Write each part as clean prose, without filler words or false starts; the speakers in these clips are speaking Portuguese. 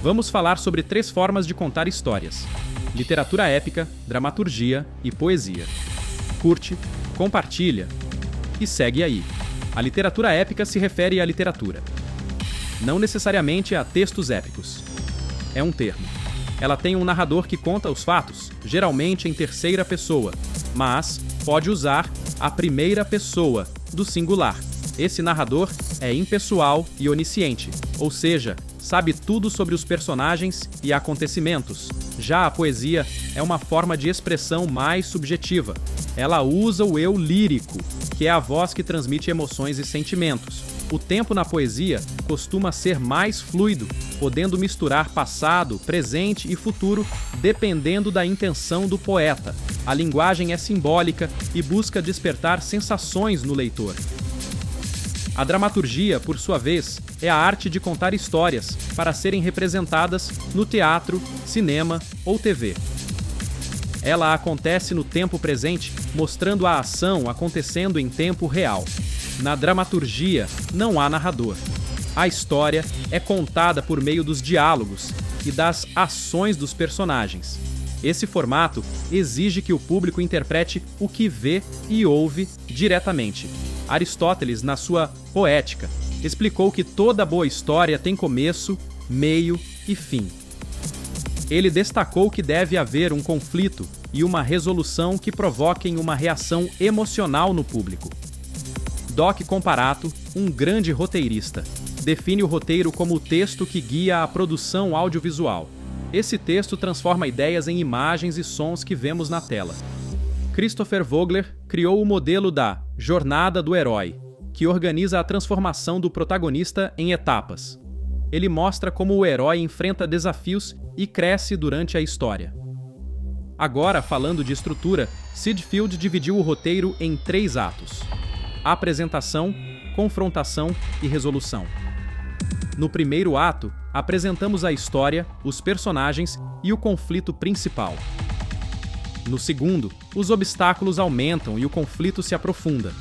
Vamos falar sobre 3 formas de contar histórias: literatura épica, dramaturgia e poesia. Curte, compartilha e segue aí. A literatura épica se refere à literatura, não necessariamente a textos épicos. É um termo. Ela tem um narrador que conta os fatos, geralmente em terceira pessoa, mas pode usar a primeira pessoa, do singular. Esse narrador é impessoal e onisciente, ou seja, sabe tudo sobre os personagens e acontecimentos. Já a poesia é uma forma de expressão mais subjetiva. Ela usa o eu lírico, que é a voz que transmite emoções e sentimentos. O tempo na poesia costuma ser mais fluido, podendo misturar passado, presente e futuro, dependendo da intenção do poeta. A linguagem é simbólica e busca despertar sensações no leitor. A dramaturgia, por sua vez, é a arte de contar histórias para serem representadas no teatro, cinema ou TV. Ela acontece no tempo presente, mostrando a ação acontecendo em tempo real. Na dramaturgia, não há narrador. A história é contada por meio dos diálogos e das ações dos personagens. Esse formato exige que o público interprete o que vê e ouve diretamente. Aristóteles, na sua Poética, explicou que toda boa história tem começo, meio e fim. Ele destacou que deve haver um conflito e uma resolução que provoquem uma reação emocional no público. Doc Comparato, um grande roteirista, define o roteiro como o texto que guia a produção audiovisual. Esse texto transforma ideias em imagens e sons que vemos na tela. Christopher Vogler criou o modelo da Jornada do Herói, que organiza a transformação do protagonista em etapas. Ele mostra como o herói enfrenta desafios e cresce durante a história. Agora, falando de estrutura, Sid Field dividiu o roteiro em 3 atos: apresentação, confrontação e resolução. No primeiro ato, apresentamos a história, os personagens e o conflito principal. No segundo, os obstáculos aumentam e o conflito se aprofunda.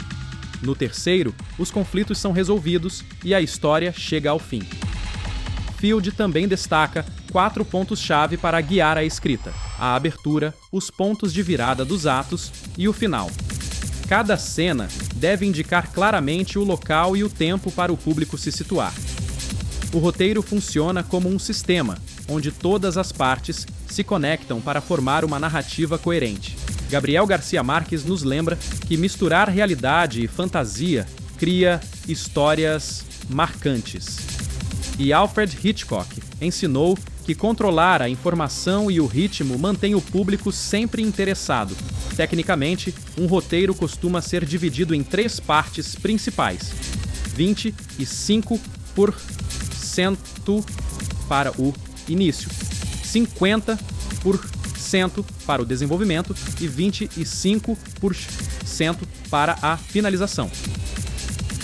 No terceiro, os conflitos são resolvidos e a história chega ao fim. Field também destaca 4 pontos-chave para guiar a escrita: a abertura, os pontos de virada dos atos e o final. Cada cena deve indicar claramente o local e o tempo para o público se situar. O roteiro funciona como um sistema, onde todas as partes se conectam para formar uma narrativa coerente. Gabriel Garcia Marques nos lembra que misturar realidade e fantasia cria histórias marcantes. E Alfred Hitchcock ensinou que controlar a informação e o ritmo mantém o público sempre interessado. Tecnicamente, um roteiro costuma ser dividido em 3 partes principais: 25% para o início, 50% para o desenvolvimento e 25% para a finalização.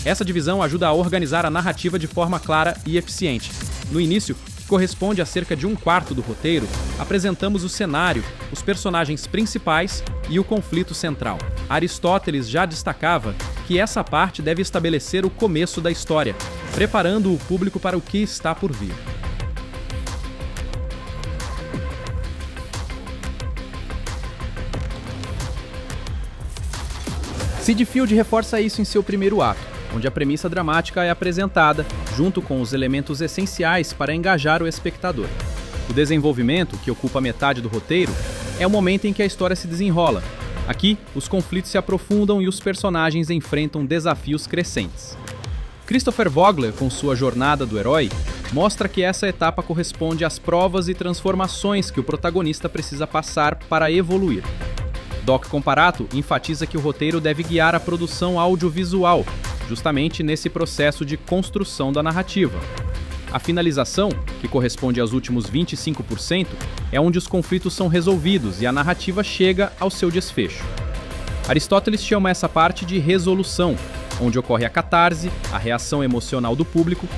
Essa divisão ajuda a organizar a narrativa de forma clara e eficiente. No início, que corresponde a cerca de 1/4 do roteiro, apresentamos o cenário, os personagens principais e o conflito central. Aristóteles já destacava que essa parte deve estabelecer o começo da história, preparando o público para o que está por vir. Sid Field reforça isso em seu primeiro ato, onde a premissa dramática é apresentada, junto com os elementos essenciais para engajar o espectador. O desenvolvimento, que ocupa metade do roteiro, é o momento em que a história se desenrola. Aqui, os conflitos se aprofundam e os personagens enfrentam desafios crescentes. Christopher Vogler, com sua Jornada do Herói, mostra que essa etapa corresponde às provas e transformações que o protagonista precisa passar para evoluir. Doc Comparato enfatiza que o roteiro deve guiar a produção audiovisual, justamente nesse processo de construção da narrativa. A finalização, que corresponde aos últimos 25%, é onde os conflitos são resolvidos e a narrativa chega ao seu desfecho. Aristóteles chama essa parte de resolução, onde ocorre a catarse, a reação emocional do público.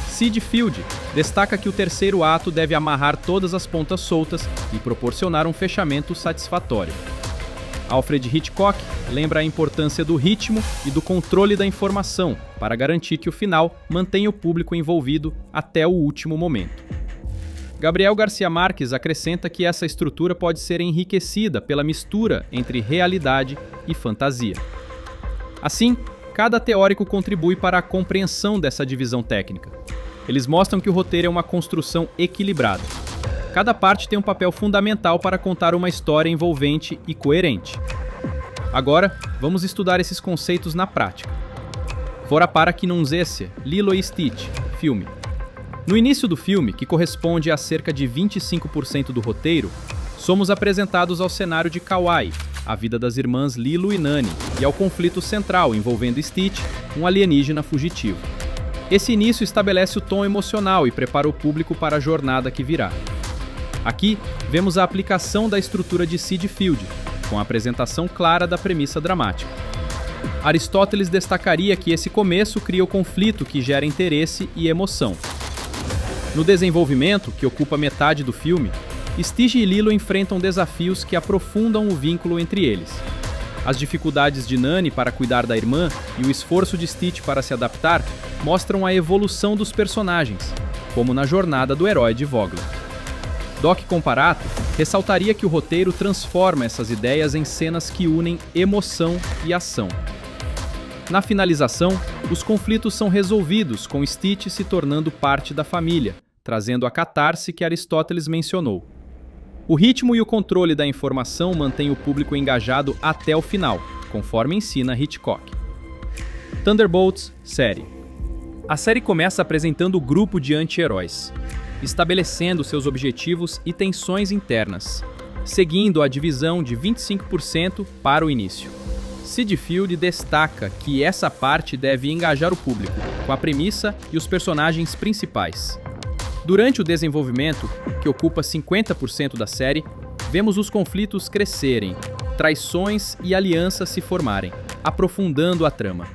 Sid Field destaca que o terceiro ato deve amarrar todas as pontas soltas e proporcionar um fechamento satisfatório. Alfred Hitchcock lembra a importância do ritmo e do controle da informação para garantir que o final mantenha o público envolvido até o último momento. Gabriel Garcia Marques acrescenta que essa estrutura pode ser enriquecida pela mistura entre realidade e fantasia. Assim, cada teórico contribui para a compreensão dessa divisão técnica. Eles mostram que o roteiro é uma construção equilibrada. Cada parte tem um papel fundamental para contar uma história envolvente e coerente. Agora, vamos estudar esses conceitos na prática. Fora para que non esse, Lilo e Stitch, filme. No início do filme, que corresponde a cerca de 25% do roteiro, somos apresentados ao cenário de Kauai, a vida das irmãs Lilo e Nani, e ao conflito central envolvendo Stitch, um alienígena fugitivo. Esse início estabelece o tom emocional e prepara o público para a jornada que virá. Aqui, vemos a aplicação da estrutura de Siegfried Field, com a apresentação clara da premissa dramática. Aristóteles destacaria que esse começo cria o conflito que gera interesse e emoção. No desenvolvimento, que ocupa metade do filme, Stitch e Lilo enfrentam desafios que aprofundam o vínculo entre eles. As dificuldades de Nani para cuidar da irmã e o esforço de Stitch para se adaptar mostram a evolução dos personagens, como na jornada do herói de Vogler. Doc Comparato ressaltaria que o roteiro transforma essas ideias em cenas que unem emoção e ação. Na finalização, os conflitos são resolvidos, com Stitch se tornando parte da família, trazendo a catarse que Aristóteles mencionou. O ritmo e o controle da informação mantêm o público engajado até o final, conforme ensina Hitchcock. Thunderbolts, série. A série começa apresentando o grupo de anti-heróis, estabelecendo seus objetivos e tensões internas, seguindo a divisão de 25% para o início. Siegfried Field destaca que essa parte deve engajar o público, com a premissa e os personagens principais. Durante o desenvolvimento, que ocupa 50% da série, vemos os conflitos crescerem, traições e alianças se formarem, aprofundando a trama.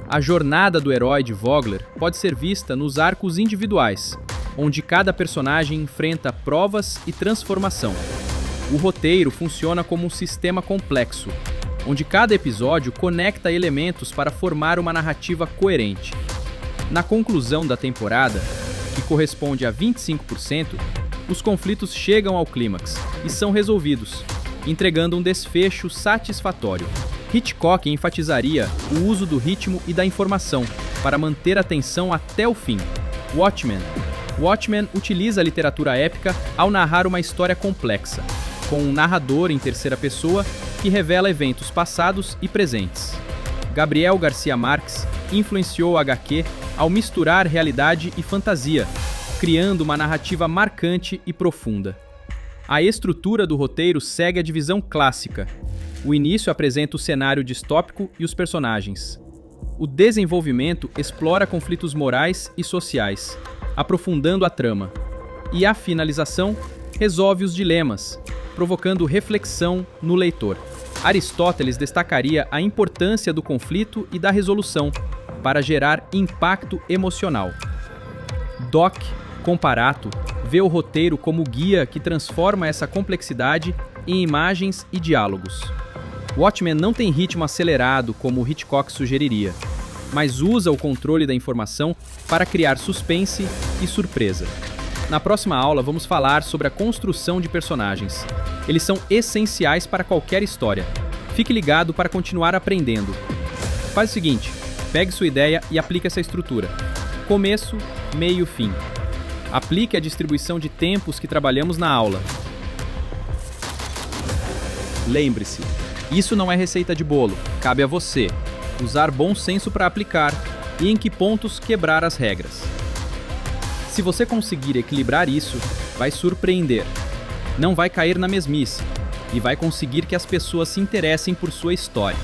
A jornada do herói de Vogler pode ser vista nos arcos individuais, onde cada personagem enfrenta provas e transformação. O roteiro funciona como um sistema complexo, onde cada episódio conecta elementos para formar uma narrativa coerente. Na conclusão da temporada, que corresponde a 25%, os conflitos chegam ao clímax e são resolvidos, entregando um desfecho satisfatório. Hitchcock enfatizaria o uso do ritmo e da informação para manter a tensão até o fim. Watchmen utiliza a literatura épica ao narrar uma história complexa, com um narrador em terceira pessoa que revela eventos passados e presentes. Gabriel Garcia Marques influenciou a HQ ao misturar realidade e fantasia, criando uma narrativa marcante e profunda. A estrutura do roteiro segue a divisão clássica. O início apresenta o cenário distópico e os personagens. O desenvolvimento explora conflitos morais e sociais, aprofundando a trama. E a finalização resolve os dilemas, provocando reflexão no leitor. Aristóteles destacaria a importância do conflito e da resolução para gerar impacto emocional. Doc Comparato vê o roteiro como guia que transforma essa complexidade em imagens e diálogos. Watchmen não tem ritmo acelerado como Hitchcock sugeriria, mas usa o controle da informação para criar suspense e surpresa. Na próxima aula, vamos falar sobre a construção de personagens. Eles são essenciais para qualquer história. Fique ligado para continuar aprendendo. Faz o seguinte, pegue sua ideia e aplique essa estrutura. Começo, meio, fim. Aplique a distribuição de tempos que trabalhamos na aula. Lembre-se, isso não é receita de bolo, cabe a você usar bom senso para aplicar e em que pontos quebrar as regras. Se você conseguir equilibrar isso, vai surpreender. Não vai cair na mesmice e vai conseguir que as pessoas se interessem por sua história.